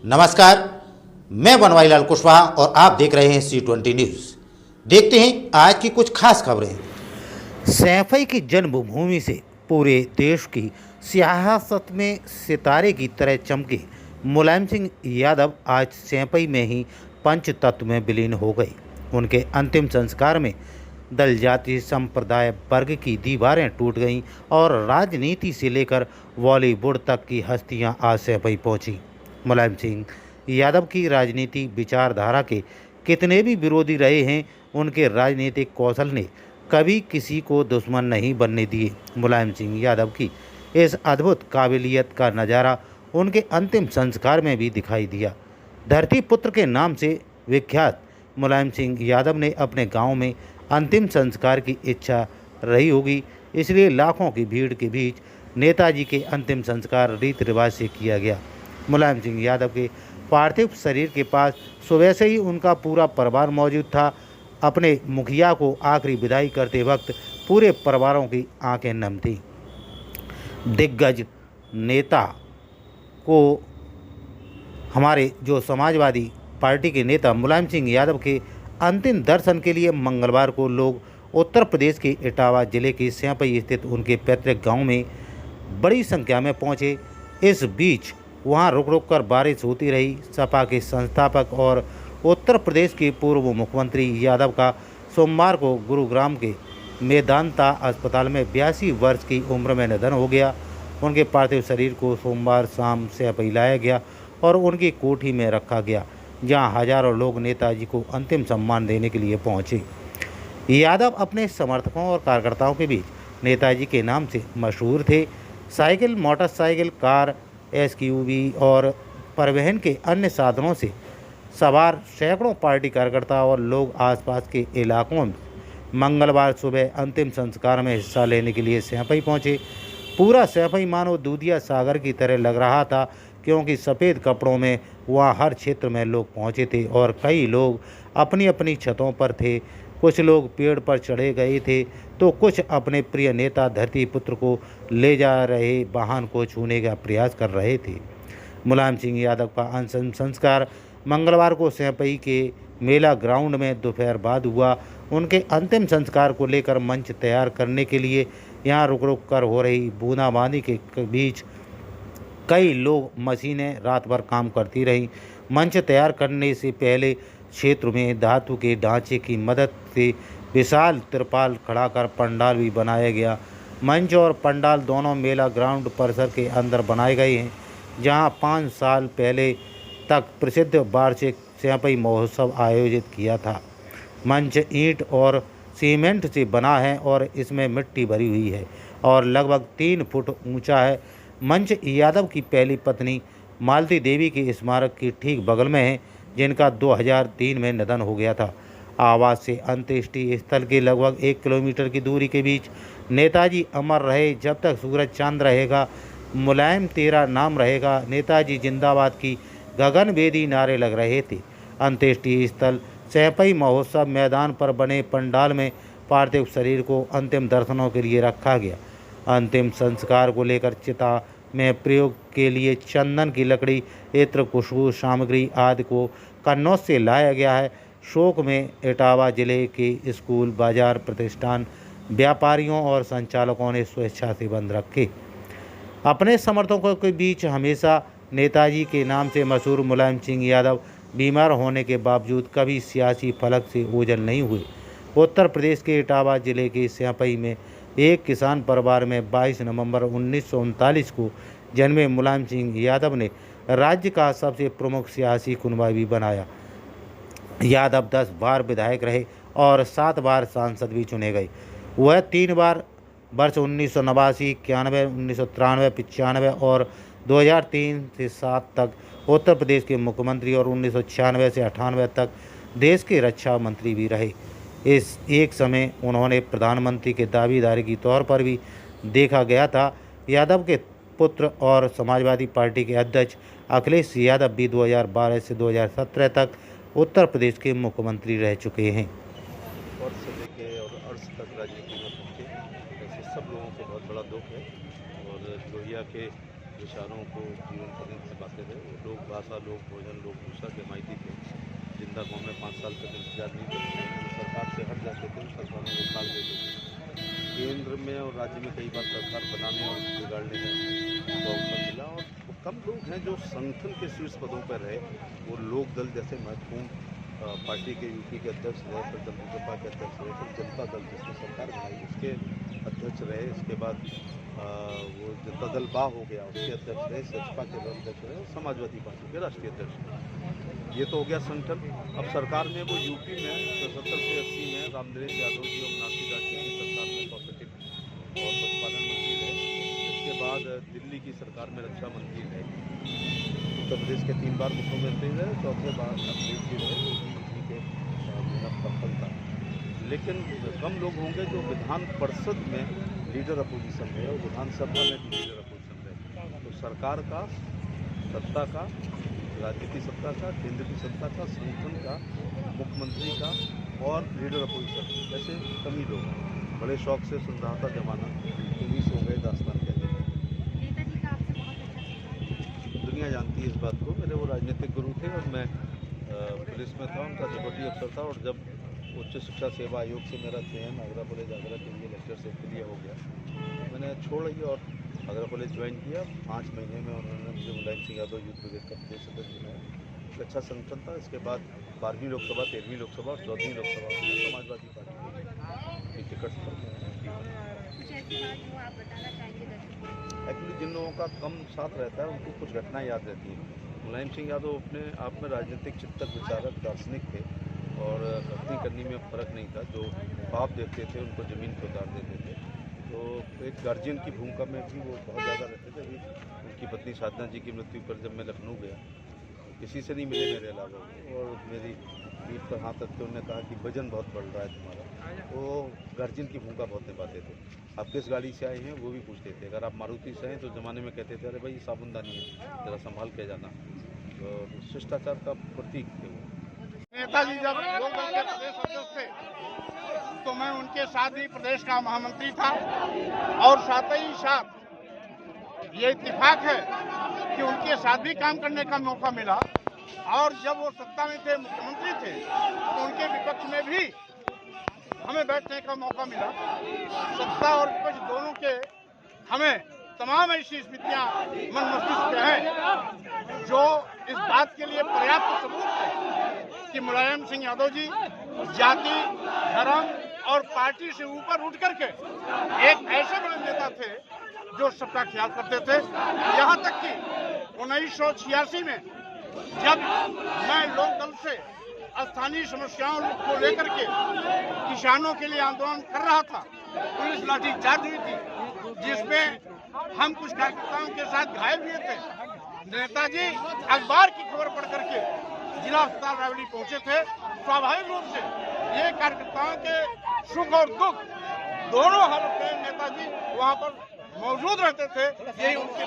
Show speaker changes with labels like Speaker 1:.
Speaker 1: नमस्कार, मैं बनवारीलाल कुशवाहा और आप देख रहे हैं C20 न्यूज़। देखते हैं आज की कुछ खास खबरें। सैफई की जन्मभूमि से पूरे देश की सियासत में सितारे की तरह चमके मुलायम सिंह यादव आज सैफई में ही पंचतत्व में विलीन हो गए। उनके अंतिम संस्कार में दल जाति संप्रदाय वर्ग की दीवारें टूट गईं और राजनीति से लेकर बॉलीवुड तक की हस्तियां आज सैफई पहुंची। मुलायम सिंह यादव की राजनीति विचारधारा के कितने भी विरोधी रहे हैं, उनके राजनीतिक कौशल ने कभी किसी को दुश्मन नहीं बनने दिए। मुलायम सिंह यादव की इस अद्भुत काबिलियत का नज़ारा उनके अंतिम संस्कार में भी दिखाई दिया। धरती पुत्र के नाम से विख्यात मुलायम सिंह यादव ने अपने गांव में अंतिम संस्कार की इच्छा रही होगी, इसलिए लाखों की भीड़ के बीच नेताजी के अंतिम संस्कार रीति रिवाज से किया गया। मुलायम सिंह यादव के पार्थिव शरीर के पास सुबह से ही उनका पूरा परिवार मौजूद था। अपने मुखिया को आखिरी विदाई करते वक्त पूरे परिवारों की आंखें नम थीं। दिग्गज नेता को हमारे जो समाजवादी पार्टी के नेता मुलायम सिंह यादव के अंतिम दर्शन के लिए मंगलवार को लोग उत्तर प्रदेश के इटावा जिले के सैफई स्थित उनके पैतृक गांव में बड़ी संख्या में पहुंचे। इस बीच वहां रुक रुक कर बारिश होती रही। सपा के संस्थापक और उत्तर प्रदेश के पूर्व मुख्यमंत्री यादव का सोमवार को गुरुग्राम के मेदांता अस्पताल में 82 वर्ष की उम्र में निधन हो गया। उनके पार्थिव शरीर को सोमवार शाम सैफई लाया गया और उनकी कोठी में रखा गया, जहां हजारों लोग नेताजी को अंतिम सम्मान देने के लिए पहुंचे। यादव अपने समर्थकों और कार्यकर्ताओं के बीच नेताजी के नाम से मशहूर थे। साइकिल, मोटरसाइकिल, कार, एसयूवी और परिवहन के अन्य साधनों से सवार सैकड़ों पार्टी कार्यकर्ता और लोग आसपास के इलाकों में मंगलवार सुबह अंतिम संस्कार में हिस्सा लेने के लिए सैफई पहुंचे। पूरा सैफई मानो दूधिया सागर की तरह लग रहा था, क्योंकि सफ़ेद कपड़ों में वहाँ हर क्षेत्र में लोग पहुँचे थे और कई लोग अपनी अपनी छतों पर थे। कुछ लोग पेड़ पर चढ़े गए थे तो कुछ अपने प्रिय नेता धरती पुत्र को ले जा रहे वाहन को छूने का प्रयास कर रहे थे। मुलायम सिंह यादव का अंतिम संस्कार मंगलवार को सैफई के मेला ग्राउंड में दोपहर बाद हुआ। उनके अंतिम संस्कार को लेकर मंच तैयार करने के लिए यहाँ रुक रुक कर हो रही बूंदाबांदी के बीच कई लोग मशीनें रात भर काम करती रहीं। मंच तैयार करने से पहले क्षेत्र में धातु के ढांचे की मदद से विशाल तिरपाल खड़ा कर पंडाल भी बनाया गया। मंच और पंडाल दोनों मेला ग्राउंड परिसर के अंदर बनाए गए हैं, जहां 5 साल पहले तक प्रसिद्ध वार्षिक सैफई महोत्सव आयोजित किया था। मंच ईंट और सीमेंट से बना है और इसमें मिट्टी भरी हुई है और लगभग 3 फुट ऊंचा है। मंच यादव की पहली पत्नी मालती देवी के स्मारक के ठीक बगल में है, जिनका 2003 में निधन हो गया था। आवास से अंत्येष्टि स्थल के लगभग 1 किलोमीटर की दूरी के बीच नेताजी अमर रहे जब तक सूरज चांद रहेगा, मुलायम तेरा नाम रहेगा, नेताजी जिंदाबाद की गगनभेदी नारे लग रहे थे। अंत्येष्टि स्थल सैफई महोत्सव मैदान पर बने पंडाल में पार्थिव शरीर को अंतिम दर्शनों के लिए रखा गया। अंतिम संस्कार को लेकर चिता में प्रयोग के लिए चंदन की लकड़ी, इत्र, खुशबू सामग्री आदि को कन्नौज से लाया गया है। शोक में इटावा जिले के स्कूल, बाजार, प्रतिष्ठान, व्यापारियों और संचालकों ने स्वेच्छा से बंद रखे। अपने समर्थकों के बीच हमेशा नेताजी के नाम से मशहूर मुलायम सिंह यादव बीमार होने के बावजूद कभी सियासी फलक से ओझल नहीं हुए। उत्तर प्रदेश के इटावा जिले के सैफई में एक किसान परिवार में 22 नवंबर 1939 को जन्मे मुलायम सिंह यादव ने राज्य का सबसे प्रमुख सियासी कुनबा भी बनाया। यादव 10 बार विधायक रहे और 7 बार सांसद भी चुने गए। वह 3 बार वर्ष 1989, 91, 1993, 95 और 2003 से 7 तक उत्तर प्रदेश के मुख्यमंत्री और 1996 से 98 तक देश के रक्षा मंत्री भी रहे। इस एक समय उन्होंने प्रधानमंत्री के दावेदार के तौर पर भी देखा गया था। यादव के पुत्र और समाजवादी पार्टी के अध्यक्ष अखिलेश यादव भी 2012 से 2017 तक उत्तर प्रदेश के मुख्यमंत्री रह चुके हैं।
Speaker 2: और से लेके और अर्श तक राजनीति में पहुँचे, ऐसे सब लोगों को बहुत बड़ा दुख है। और लोहिया के विचारों को जीवन पर्यंत निभाते रहे। लोक भाषा, लोक भोजन, लोक भूषा के मायती थे। जिंदा गाँव में 5 साल तक इंतजार नहीं कर सकते, सरकार से हट जाते थे, सरकारों को उखाड़ देते थे। केंद्र में और राज्य में कई बार सरकार बनाने और बिगाड़ने का अवसर मिला, और कम लोग हैं जो संगठन के शीर्ष पदों पर रहे। वो लोक दल जैसे महत्वपूर्ण पार्टी के यूपी के अध्यक्ष रहे, फिर जनता के अध्यक्ष रहे, फिर जनता दल जिसने सरकार बनाई उसके अध्यक्ष रहे, इसके बाद वो जनता दल बा हो गया उसके अध्यक्ष रहे, सचपा के अध्यक्ष रहे और समाजवादी पार्टी के राष्ट्रीय अध्यक्ष रहे। ये तो हो गया संगठन। अब सरकार में वो यूपी में 70 से 80 में रामनरेश यादव जी और मीनाक्षी दास जी की सरकार में पॉजिटिव और पशुपालन मंत्री रहे। इसके बाद दिल्ली की सरकार में रक्षा मंत्री रहे, उत्तर प्रदेश के 3 बार मुख्यमंत्री रहे, चौथे बार अखिलेश जी रहे, जो कि इन्हीं के मेहनत का फल था। लेकिन कम लोग होंगे जो विधान परिषद में लीडर अपोजिशन रहे और विधानसभा में भी लीडर अपोजिशन रहे। तो सरकार का, सत्ता का, राजनीतिक सत्ता का, केंद्र की सत्ता का, संगठन का, मुख्यमंत्री का और लीडर अपोजिशन ऐसे कम ही लोग हैं। बड़े शौक से सुन रहा था जमाना 19 हो गए दास्तान कहते हैं। दुनिया जानती है इस बात को। मेरे वो राजनीतिक गुरु थे और मैं पुलिस में था, उनका सिक्योरिटी अफसर था। और जब उच्च शिक्षा सेवा आयोग से मेरा चयन आगरा कॉलेज आगरा के लिए लेक्चरशिप के लिए हो गया, मैंने छोड़ ही और आगरा कॉलेज ज्वाइन किया। 5 महीने में उन्होंने मुझे मुलायम सिंह यादव यूथ ब्रिगेड का प्रदेश सदस्य बनाया। एक अच्छा संगठन था। इसके बाद 12वीं लोकसभा, 13वीं लोकसभा और 14वीं लोकसभा में समाजवादी पार्टी की टिकट पर एक्चुअली जिन लोगों का कम साथ रहता है उनको कुछ घटनाएं याद रहती हैं। मुलायम सिंह यादव अपने आप में राजनीतिक चिंतक, विचारक, दार्शनिक थे और अपनी करनी में फर्क नहीं था। जो पाप देखते थे उनको ज़मीन पर उतार देते थे। तो एक गार्जियन की भूमिका में भी वो बहुत ज़्यादा रहते थे। अभी उनकी पत्नी साधना जी की मृत्यु पर जब मैं लखनऊ गया, किसी से नहीं मिले मेरे अलावा, और मेरी पीठ पर हाथ रख के उन्होंने कहा कि वजन बहुत बढ़ रहा है तुम्हारा। वो गार्जियन की भूमिका बहुत निभाते थे। आप किस गाड़ी से आए हैं वो भी पूछते थे। अगर आप मारुति से हैं तो ज़माने में कहते थे अरे भाई साबुनदानी है, ज़रा संभाल के जाना। तो शिष्टाचार का प्रतीक थे वो।
Speaker 3: नेताजी जब लोक दल के प्रदेश अध्यक्ष थे तो मैं उनके साथ ही प्रदेश का महामंत्री था, और साथ ही साथ ये इत्तेफाक है कि उनके साथ भी काम करने का मौका मिला। और जब वो सत्ता में थे, मुख्यमंत्री थे, तो उनके विपक्ष में भी हमें बैठने का मौका मिला। सत्ता और विपक्ष दोनों के हमें तमाम ऐसी स्थितियां मन मस्तिष्क में हैं जो इस बात के लिए पर्याप्त सबूत है कि मुलायम सिंह यादव जी जाति, धर्म और पार्टी से ऊपर उठ करके एक ऐसे बड़े नेता थे जो सबका ख्याल करते थे। यहाँ तक कि 1986 में जब मैं लोक दल से स्थानीय समस्याओं को लेकर के किसानों के लिए आंदोलन कर रहा था, पुलिस लाठीचार्ज हुई थी, जिसमें हम कुछ कार्यकर्ताओं के साथ घायल हुए थे। नेताजी अखबार की खबर पढ़ करके जिला अस्पताल रायबरेली पहुंचे थे। स्वाभाविक रूप से ये कार्यकर्ताओं के सुख और दुख दोनों हालत में नेताजी वहां पर मौजूद रहते थे। यही उनके